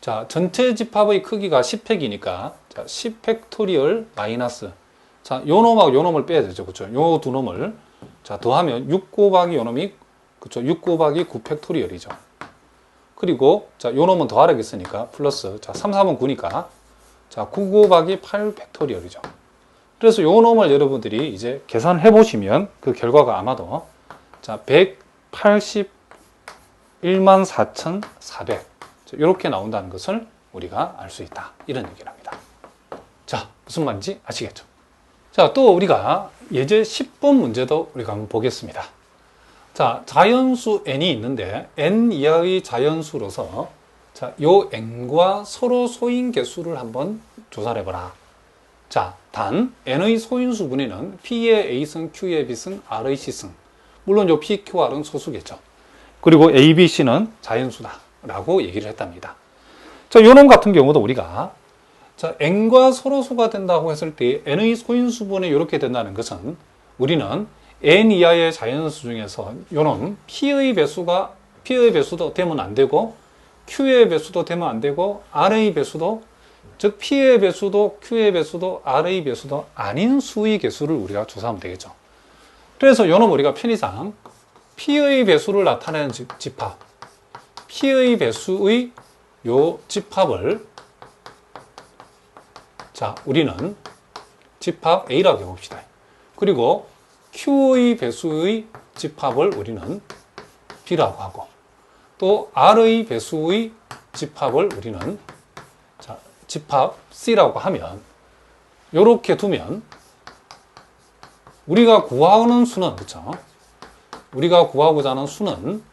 자, 전체 집합의 크기가 10팩이니까, 자, 10팩토리얼 마이너스. 자, 요 놈하고 요 놈을 빼야 되죠. 그쵸? 요 두 놈을. 자, 더하면 6 곱하기 요 놈이, 그쵸? 6 곱하기 9팩토리얼이죠. 그리고, 자, 요 놈은 더하라겠으니까, 플러스. 자, 3, 3은 9니까. 자, 9 곱하기 8팩토리얼이죠. 그래서 요 놈을 여러분들이 이제 계산해 보시면 그 결과가 아마도, 자, 181만 4,400. 이렇게 나온다는 것을 우리가 알 수 있다. 이런 얘기를 합니다. 자, 무슨 말인지 아시겠죠? 자, 또 우리가 예제 10번 문제도 우리가 한번 보겠습니다. 자, 자연수 n이 있는데 n 이하의 자연수로서 자, 요 n과 서로 소인 개수를 한번 조사를 해보라. 자, 단 n의 소인수 분위는 p의 a승, q의 b승, r의 c승. 물론 요 p, q, r은 소수겠죠. 그리고 a, b, c는 자연수다. 라고 얘기를 했답니다. 자, 요놈 같은 경우도 우리가 자, n과 서로수가 된다고 했을 때 n의 소인수분이 이렇게 된다는 것은 우리는 n 이하의 자연수 중에서 요놈 p의 배수도 되면 안 되고 q의 배수도 되면 안 되고 r의 배수도 즉 p의 배수도 q의 배수도 r의 배수도 아닌 수의 개수를 우리가 조사하면 되겠죠. 그래서 요놈 우리가 편의상 p의 배수를 나타내는 집합 p의 배수의 요 집합을 자, 우리는 집합 A라고 해봅시다. 그리고 Q의 배수의 집합을 우리는 B라고 하고 또 R의 배수의 집합을 우리는 자, 집합 C라고 하면 요렇게 두면 우리가 구하는 수는 그렇죠? 우리가 구하고자 하는 수는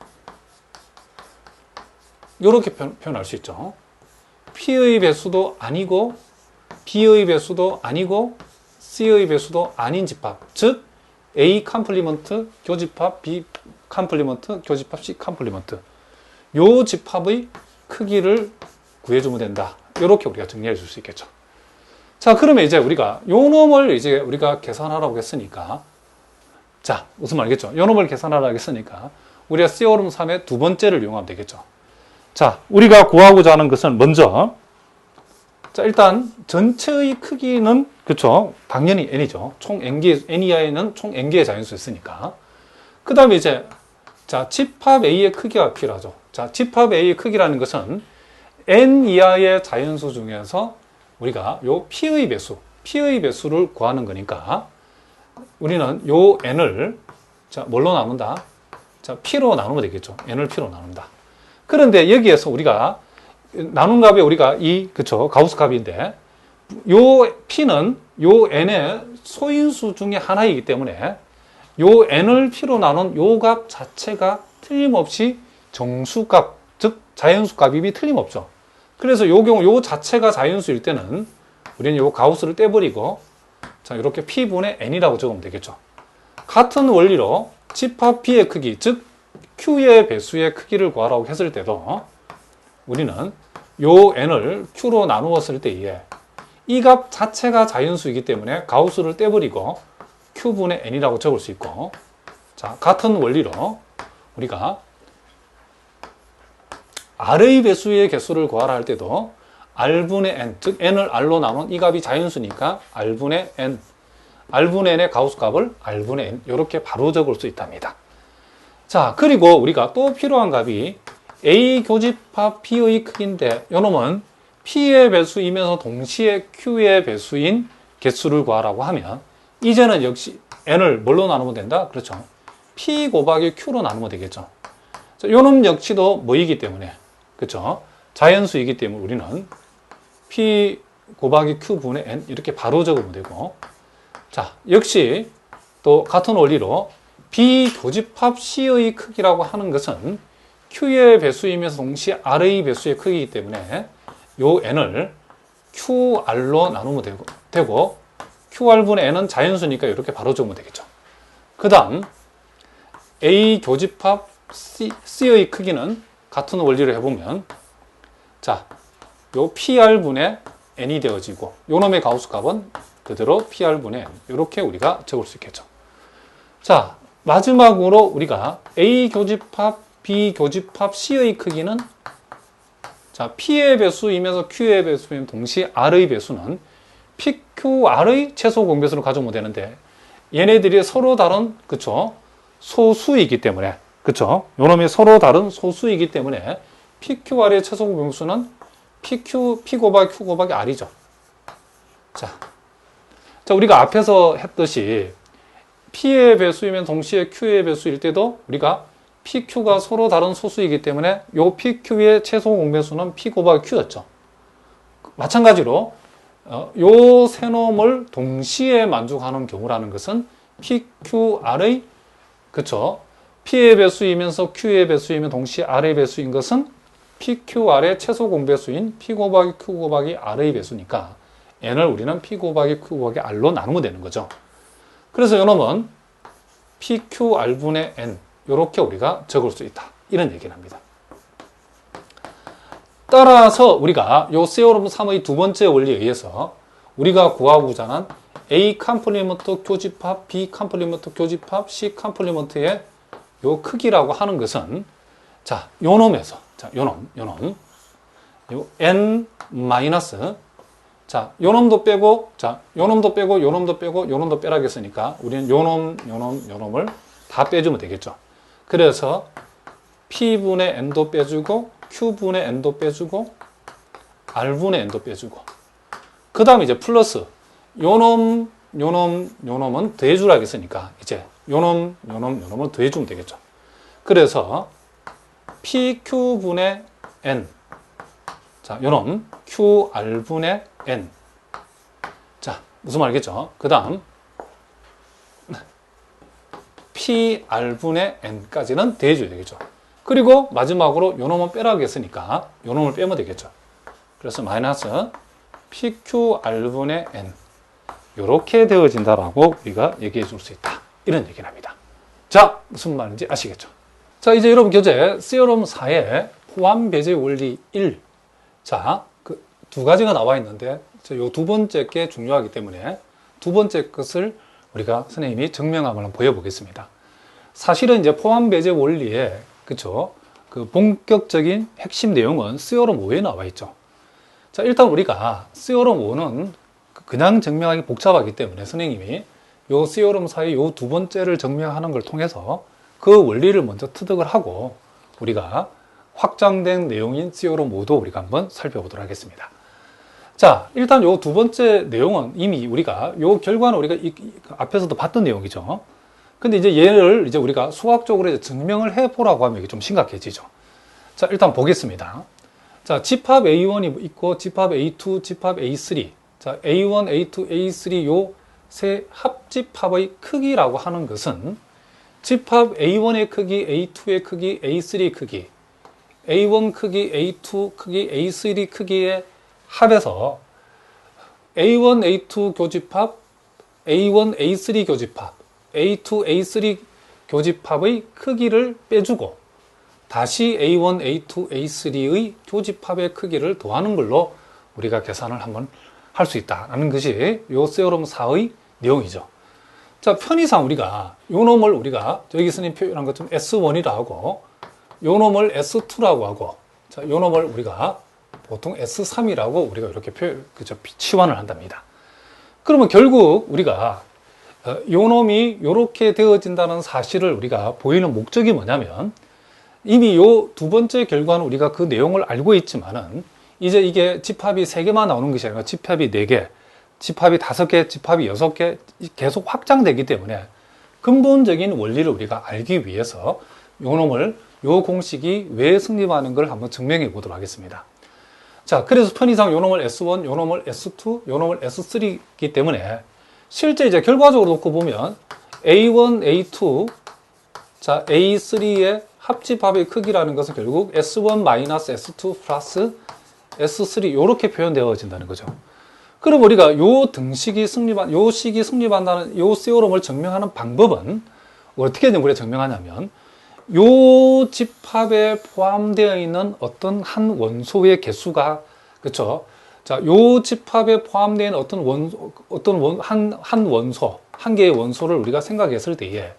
이렇게 표현할 수 있죠. P의 배수도 아니고 B의 배수도 아니고 C의 배수도 아닌 집합. 즉 A 컴플리먼트 교집합 B 컴플리먼트 교집합 C 컴플리먼트. 요 집합의 크기를 구해주면 된다. 이렇게 우리가 정리해 줄 수 있겠죠. 자, 그러면 이제 우리가 요 놈을 이제 우리가 계산하라고 했으니까 자, 무슨 말이겠죠? 요 놈을 계산하라고 했으니까 우리가 C오름 3의 두 번째를 이용하면 되겠죠. 자, 우리가 구하고자 하는 것은 먼저 자, 일단 전체의 크기는 그렇죠. 당연히 n이죠. 총 n개 n 이하에는 총 n개의 자연수 있으니까. 그다음에 이제 자, 집합 A의 크기가 필요하죠. 자, 집합 A의 크기라는 것은 n 이하의 자연수 중에서 우리가 요 p의 배수를 구하는 거니까 우리는 요 n을 자, 뭘로 나눈다? 자, p로 나누면 되겠죠. n을 p로 나눈다. 그런데 여기에서 우리가 나눈 값이 우리가 그쵸, 가우스 값인데 요 p는 요 n의 소인수 중에 하나이기 때문에 요 n을 p로 나눈 요 값 자체가 틀림없이 정수값, 즉 자연수 값이 틀림없죠. 그래서 요 경우 요 자체가 자연수일 때는 우리는 요 가우스를 떼버리고 자, 이렇게 p분의 n이라고 적으면 되겠죠. 같은 원리로 집합 b의 크기, 즉 q의 배수의 크기를 구하라고 했을 때도 우리는 요 n을 q로 나누었을 때에 이 값 자체가 자연수이기 때문에 가우스를 떼버리고 q분의 n이라고 적을 수 있고 자, 같은 원리로 우리가 r의 배수의 개수를 구하라 할 때도 r분의 n, 즉 n을 r로 나눈 이 값이 자연수니까 r분의 n, r분의 n의 가우스 값을 r분의 n 이렇게 바로 적을 수 있답니다. 자, 그리고 우리가 또 필요한 값이 A 교집합 P의 크기인데 요놈은 P의 배수이면서 동시에 Q의 배수인 개수를 구하라고 하면 이제는 역시 N을 뭘로 나누면 된다? 그렇죠. P 곱하기 Q로 나누면 되겠죠. 자, 요놈 역시도 뭐이기 때문에 그렇죠. 자연수이기 때문에 우리는 P 곱하기 Q분의 N 이렇게 바로 적으면 되고 자, 역시 또 같은 원리로 비교집합 C의 크기라고 하는 것은 Q의 배수이면서 동시에 R의 배수의 크기이기 때문에 요 N을 QR로 나누면 되고 QR분의 N은 자연수니까 이렇게 바로 적으면 되겠죠. 그 다음 A 교집합 C의 크기는 같은 원리를 해보면 자, 요 PR분의 N이 되어지고 요 놈의 가우스 값은 그대로 PR분의 N 이렇게 우리가 적을 수 있겠죠. 자, 마지막으로 우리가 A 교집합 B 교집합 C의 크기는 자, P의 배수이면서 Q의 배수인 동시에 R의 배수는 PQR의 최소 공배수를 가져오면 되는데 얘네들이 서로 다른 그쵸 소수이기 때문에 그쵸 요놈이 서로 다른 소수이기 때문에 PQR의 최소 공배수는 P 곱하기 Q 곱하기 R이죠. 자, 우리가 앞에서 했듯이 P의 배수이면 동시에 Q의 배수일 때도 우리가 PQ가 서로 다른 소수이기 때문에 요 PQ의 최소 공배수는 P 곱하기 Q였죠. 마찬가지로 요 세 놈을 동시에 만족하는 경우라는 것은 PQR의 그쵸 P의 배수이면서 Q의 배수이면 동시에 R의 배수인 것은 PQR의 최소 공배수인 P 곱하기 Q 곱하기 R의 배수니까 n을 우리는 P 곱하기 Q 곱하기 R로 나누면 되는 거죠. 그래서 이놈은 PQR분의 n 이렇게 우리가 적을 수 있다. 이런 얘기를 합니다. 따라서 우리가 요 세오름 3의 두 번째 원리에 의해서 우리가 구하고자 하는 A 컴플리먼트 교집합, B 컴플리먼트 교집합, C 컴플리먼트의 요 크기라고 하는 것은 자, 요 놈에서 자, 요 n 마이너스 자, 요 놈도 빼고 자, 요 놈도 빼고 요 놈도 빼고 요 놈도 빼라고 했으니까 우리는 요 놈을 다 빼주면 되겠죠. 그래서 P분의 n도 빼주고 Q분의 n도 빼주고 R분의 n도 빼주고 그 다음에 이제 플러스 요놈은 더해주라고 했으니까 이제 요놈을 더해주면 되겠죠. 그래서 PQ분의 n 자, 요놈 QR분의 n 자, 무슨 말이겠죠? 그 다음 PR분의 n까지는 더해줘야 되겠죠. 그리고 마지막으로 요놈은 빼라고 했으니까 요놈을 빼면 되겠죠. 그래서 마이너스 PQR분의 n 이렇게 되어진다라고 우리가 얘기해 줄 수 있다. 이런 얘기를 합니다. 자, 무슨 말인지 아시겠죠? 자, 이제 여러분 교재 세오름 4의 포함 배제 원리 1. 자, 그 두 가지가 나와 있는데 요 두 번째 게 중요하기 때문에 두 번째 것을 우리가 선생님이 증명함을 한번 보여보겠습니다. 사실은 이제 포함 배제 원리에 그쵸? 그 본격적인 핵심 내용은 세오름 5에 나와 있죠. 자, 일단 우리가 세오름 5는 그냥 증명하기 복잡하기 때문에 선생님이 요 세오름 4의 요 두 번째를 증명하는 걸 통해서 그 원리를 먼저 터득을 하고 우리가 확장된 내용인 세오름 5도 우리가 한번 살펴보도록 하겠습니다. 자, 일단 요 두 번째 내용은 이미 우리가 요 결과는 우리가 앞에서도 봤던 내용이죠. 근데 이제 얘를 이제 우리가 수학적으로 이제 증명을 해보라고 하면 이게 좀 심각해지죠. 자, 일단 보겠습니다. 자, 집합 A1이 있고, 집합 A2, 집합 A3. 자, A1, A2, A3 요 세 합집합의 크기라고 하는 것은 집합 A1의 크기, A2의 크기, A3의 크기, A1 크기, A2 크기, A3 크기의 합에서 A1, A2 교집합, A1, A3 교집합, A2, A3 교집합의 크기를 빼주고 다시 A1, A2, A3의 교집합의 크기를 더하는 걸로 우리가 계산을 한번 할 수 있다는 것이 요 세오름 4의 내용이죠. 자, 편의상 우리가 요 놈을 우리가 여기 선생님 표현한 것처럼 S1이라고 하고 요 놈을 S2라고 하고 자, 요 놈을 우리가 보통 S3이라고 우리가 이렇게 치환을 한답니다. 그러면 결국 우리가 요 놈이 이렇게 되어진다는 사실을 우리가 보이는 목적이 뭐냐면 이미 요 두 번째 결과는 우리가 그 내용을 알고 있지만은 이제 이게 집합이 3개만 나오는 것이 아니라 집합이 4개, 집합이 5개, 집합이 6개 계속 확장되기 때문에 근본적인 원리를 우리가 알기 위해서 요 놈을 요 공식이 왜 성립하는 걸 한번 증명해 보도록 하겠습니다. 자, 그래서 편의상 요 놈을 S1, 요 놈을 S2, 요 놈을 S3이기 때문에 실제 이제 결과적으로 놓고 보면 A1, A2, 자, A3의 합집합의 크기라는 것은 결국 S1-S2 플러스 S3 이렇게 표현되어진다는 거죠. 그럼 우리가 요 식이 성립한다는 요 세오름을 증명하는 방법은 어떻게 우리가 증명하냐면 요 집합에 포함되어 있는 어떤 한 원소의 개수가 그렇죠. 자, 요 집합에 포함되어 있는 한 원소, 한 개의 원소를 우리가 생각했을 때에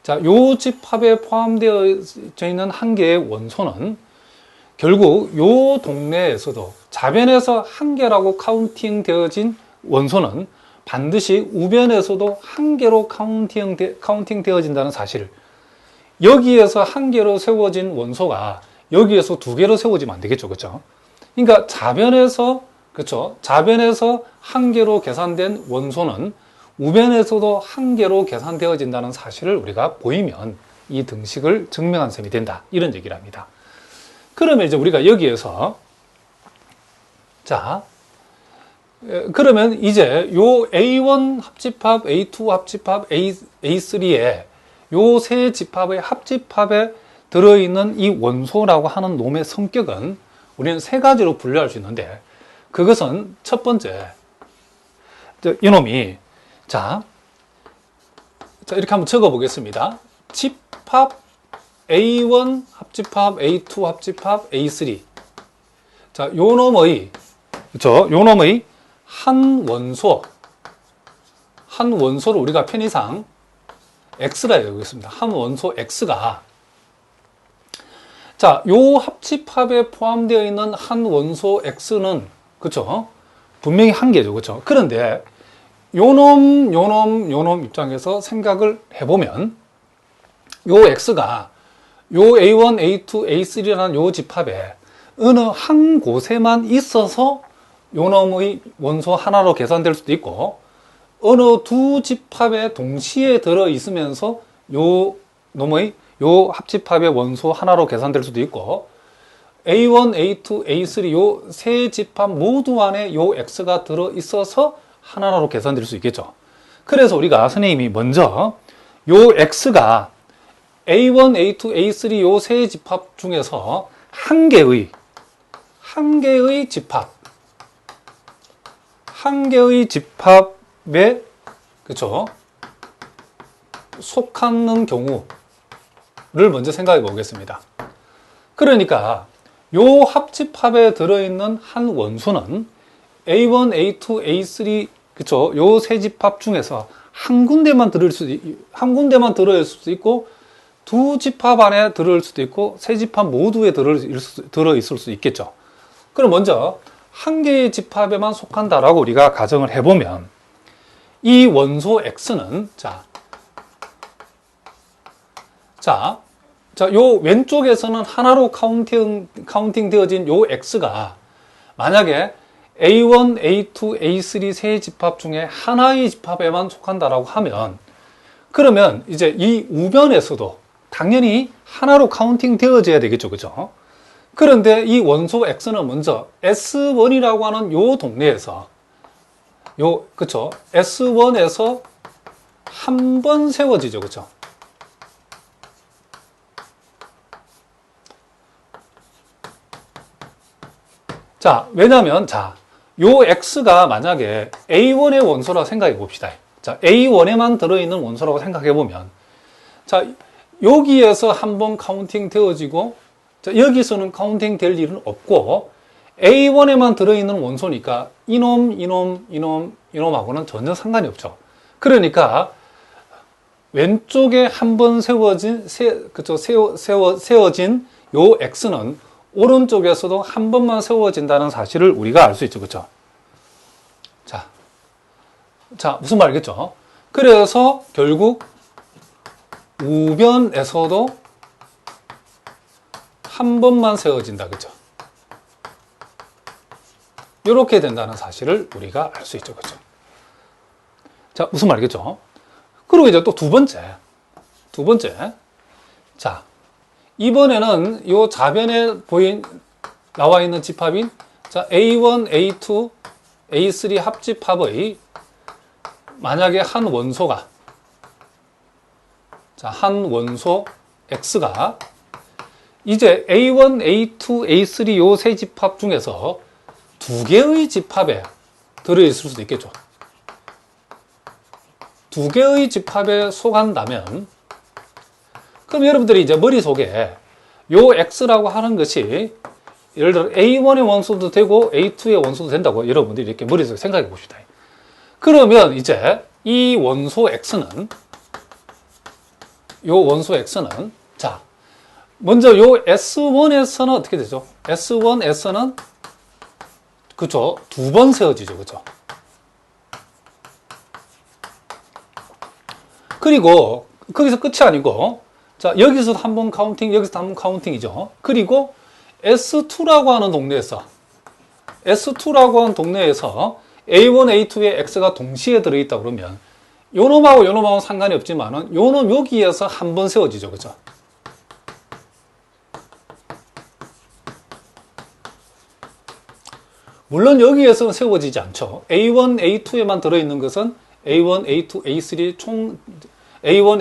자, 요 집합에 포함되어 있는 한 개의 원소는 결국 요 동네에서도 좌변에서 한 개라고 카운팅 되어진 원소는 반드시 우변에서도 한 개로 카운팅 되어진다는 사실을, 여기에서 한 개로 세워진 원소가 여기에서 두 개로 세워지면 안 되겠죠. 그렇죠? 그러니까 좌변에서, 그렇죠? 좌변에서 한 개로 계산된 원소는 우변에서도 한 개로 계산되어진다는 사실을 우리가 보이면 이 등식을 증명한 셈이 된다. 이런 얘기를 합니다. 그러면 이제 우리가 여기에서, 자, 그러면 이제 요 A1 합집합, A2 합집합, A3의 요 세 집합의 합집합에 들어있는 이 원소라고 하는 놈의 성격은 우리는 세 가지로 분류할 수 있는데, 그것은 첫 번째, 이놈이, 자, 이렇게 한번 적어 보겠습니다. 집합 A1 합집합, A2 합집합, A3. 자, 요 놈의, 그렇죠? 요 놈의 한 원소를 우리가 편의상 X라 해보겠습니다. 한 원소 X가, 자, 요 합집합에 포함되어 있는 한 원소 X는, 그쵸? 분명히 한 개죠. 그쵸? 그런데, 요놈 입장에서 생각을 해보면, 요 X가, 요 A1, A2, A3라는 요 집합에 어느 한 곳에만 있어서 요놈의 원소 하나로 계산될 수도 있고, 어느 두 집합에 동시에 들어 있으면서 요 놈의 요 합집합의 원소 하나로 계산될 수도 있고, A1, A2, A3 요 세 집합 모두 안에 요 X가 들어 있어서 하나로 계산될 수 있겠죠. 그래서 우리가 선생님이 먼저 요 X가 A1, A2, A3 요 세 집합 중에서 한 개의 집합에, 그쵸? 속하는 경우를 먼저 생각해 보겠습니다. 그러니까 요 합집합에 들어있는 한 원소는 A1, A2, A3, 그쵸? 요 세 집합 중에서 한 군데만 들어있을 수도 있고, 두 집합 안에 들어있을 수도 있고, 세 집합 모두에 들어있을 수 있겠죠. 그럼 먼저 한 개의 집합에만 속한다라고 우리가 가정을 해보면, 이 원소 X는, 요 왼쪽에서는 하나로 카운팅 되어진 요 X가 만약에 A1, A2, A3 세 집합 중에 하나의 집합에만 속한다라고 하면, 그러면 이제 이 우변에서도 당연히 하나로 카운팅 되어져야 되겠죠. 그죠? 그런데 이 원소 X는 먼저 S1이라고 하는 요 동네에서, 그쵸? S1에서 한 번 세워지죠. 그쵸? 자, 왜냐면, 요 X가 만약에 A1의 원소라고 생각해 봅시다. 자, A1에만 들어있는 원소라고 생각해 보면, 자, 여기에서 한 번 카운팅 되어지고, 자, 여기서는 카운팅 될 일은 없고, A1에만 들어있는 원소니까, 이놈하고는 전혀 상관이 없죠. 그러니까, 왼쪽에 한 번 세워진 요 X는 오른쪽에서도 한 번만 세워진다는 사실을 우리가 알 수 있죠. 그렇죠? 자, 무슨 말이겠죠? 그래서 결국 우변에서도 한 번만 세워진다. 그렇죠? 이렇게 된다는 사실을 우리가 알 수 있죠. 그렇죠? 자, 무슨 말이겠죠? 그리고 이제 또 두 번째. 자, 이번에는 요 좌변에 나와 있는 집합인, 자, A1, A2, A3 합집합의 만약에 한 원소가, 한 원소 X가 이제 A1, A2, A3 요 세 집합 중에서 두 개의 집합에 들어있을 수도 있겠죠. 두 개의 집합에 속한다면, 그럼 여러분들이 이제 머릿속에 요 X라고 하는 것이 예를 들어 A1의 원소도 되고 A2의 원소도 된다고 여러분들이 이렇게 머릿속에 생각해 봅시다. 그러면 이제 이 원소 X는, 자, 먼저 요 S1에서는 어떻게 되죠? S1에서는 그죠? 두 번 세워지죠. 그죠? 그리고 거기서 끝이 아니고 자, 여기서도 한 번 카운팅, 여기서도 한 번 카운팅이죠. 그리고 S2라고 하는 동네에서 A1, A2에 X가 동시에 들어있다 그러면 요놈하고는 상관이 없지만은 요놈 여기에서 한 번 세워지죠. 그죠? 물론 여기에서는 세워지지 않죠. A1, A2에만 들어있는 것은 A1, A2, A3 총 A1,